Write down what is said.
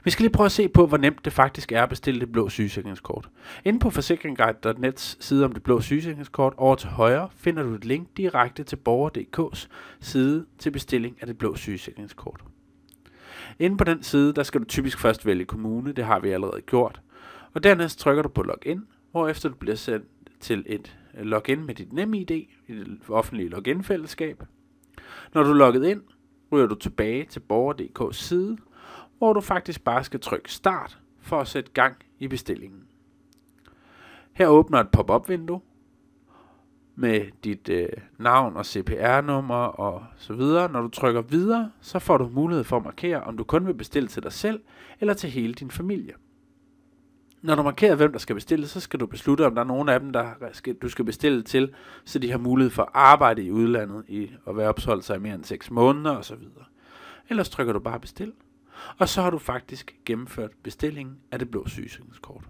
Vi skal lige prøve at se på, hvor nemt det faktisk er at bestille det blå sygesikringskort. Inde på forsikringguide.nets side om det blå sygesikringskort over til højre finder du et link direkte til borger.dk's side til bestilling af det blå sygesikringskort. Inde på den side, der skal du typisk først vælge kommune, det har vi allerede gjort. Og dernæst trykker du på login, hvorefter du bliver sendt til et login med dit NemID i det offentlige login-fællesskab. Når du er logget ind, ryger du tilbage til borger.dk's side, hvor du faktisk bare skal trykke start for at sætte gang i bestillingen. Her åbner et pop-up-vindue med dit navn og CPR-nummer og så videre. Når du trykker videre, så får du mulighed for at markere, om du kun vil bestille til dig selv eller til hele din familie. Når du markerer, hvem der skal bestille, så skal du beslutte, om der er nogen af dem, du skal bestille til, så de har mulighed for at arbejde i udlandet og være opholdt sig i mere end 6 måneder osv. Ellers trykker du bare bestil, og så har du faktisk gennemført bestillingen af det blå sygesikringskort.